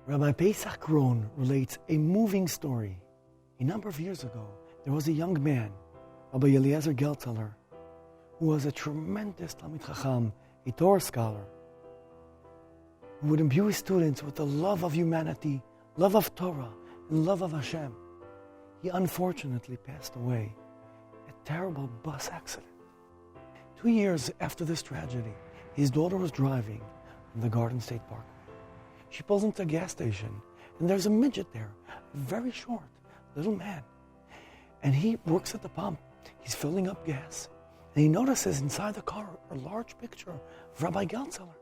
Rabbi Pesach Kron relates a moving story. A number of years ago, there was a young man, Rabbi Eliezer Geltzeller, who was a tremendous Talmid Chacham, a Torah scholar, who would imbue his students with the love of humanity, love of Torah, and love of Hashem. He unfortunately passed away in a terrible bus accident. 2 years after this tragedy, his daughter was driving from the Garden State Park. She pulls into a gas station, and there's a midget there, a very short little man. And he works at the pump. He's filling up gas. And he notices inside the car a large picture of Rabbi Geltzeller.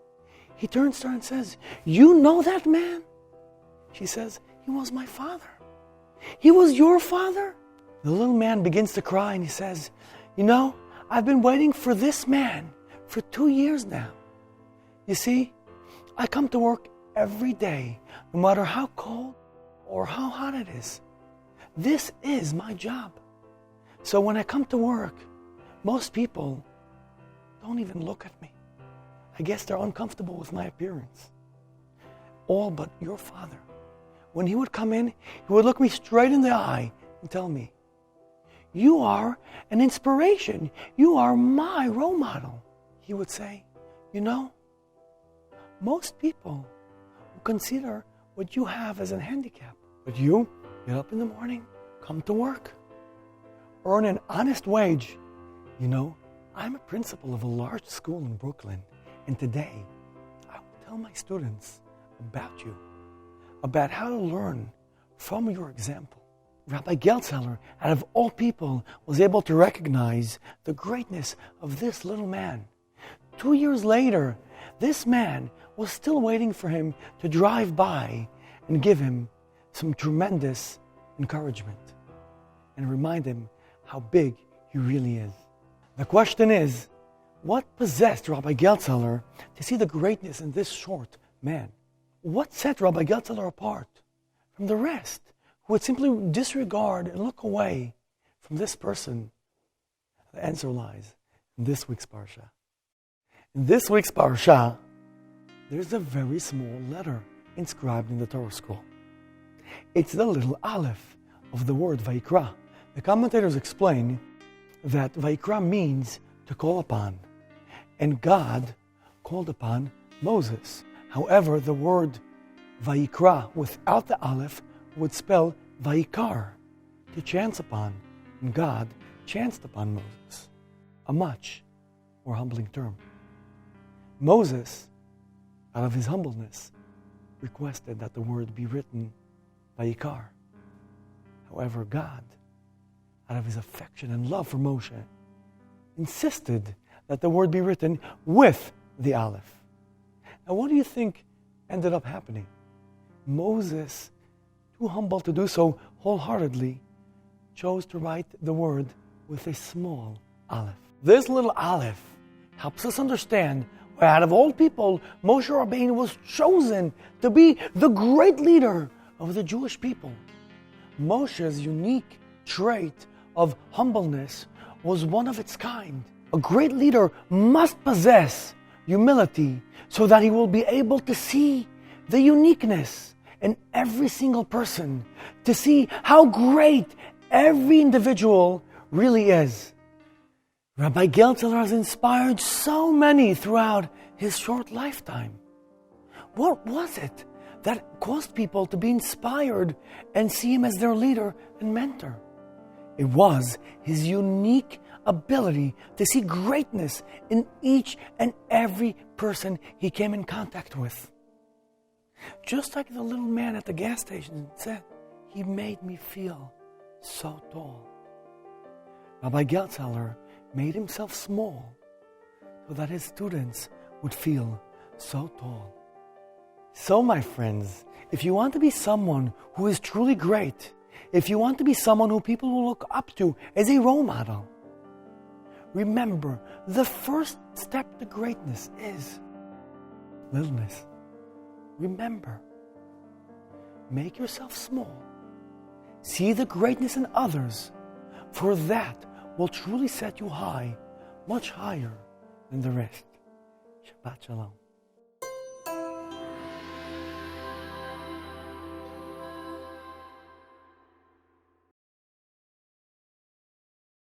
He turns to her and says, "You know that man?" She says, "He was my father." "He was your father?" The little man begins to cry and he says, "You know, I've been waiting for this man for 2 years now. You see, I come to work every day, no matter how cold or how hot it is. This is my job. So when I come to work, most people don't even look at me. I guess they're uncomfortable with my appearance. All but your father. When he would come in, he would look me straight in the eye and tell me, 'You are an inspiration. You are my role model.' He would say, 'You know, most people consider what you have as a handicap. But you get up in the morning, come to work, earn an honest wage. You know, I'm a principal of a large school in Brooklyn, and today I will tell my students about you, about how to learn from your example.'" Rabbi Geltzeller, out of all people, was able to recognize the greatness of this little man. 2 years later, this man was still waiting for him to drive by and give him some tremendous encouragement and remind him how big he really is. The question is, what possessed Rabbi Geltzeller to see the greatness in this short man? What set Rabbi Geltzeller apart from the rest who would simply disregard and look away from this person? The answer lies in this week's Parshah. In this week's Parshah, there's a very small letter inscribed in the Torah scroll. It's the little aleph of the word Vayikra. The commentators explain that Vayikra means to call upon, and God called upon Moses. However, the word Vayikra without the aleph would spell Vayikar, to chance upon, and God chanced upon Moses, a much more humbling term. Moses, out of his humbleness, requested that the word be written Vayikar. However, God, out of his affection and love for Moshe, insisted that the word be written with the aleph. Now, what do you think ended up happening? Moses, too humble to do so wholeheartedly, chose to write the word with a small aleph. This little aleph helps us understand why out of all people, Moshe Rabbeinu was chosen to be the great leader of the Jewish people. Moshe's unique trait of humbleness was one of its kind. A great leader must possess humility so that he will be able to see the uniqueness in every single person, to see how great every individual really is. Rabbi Geltzeller has inspired so many throughout his short lifetime. What was it that caused people to be inspired and see him as their leader and mentor? It was his unique ability to see greatness in each and every person he came in contact with. Just like the little man at the gas station said, "He made me feel so tall." Rabbi Geltzeller made himself small so that his students would feel so tall. So, my friends, if you want to be someone who is truly great, if you want to be someone who people will look up to as a role model, remember, the first step to greatness is littleness. Remember, make yourself small. See the greatness in others, for that will truly set you high, much higher than the rest. Shabbat Shalom.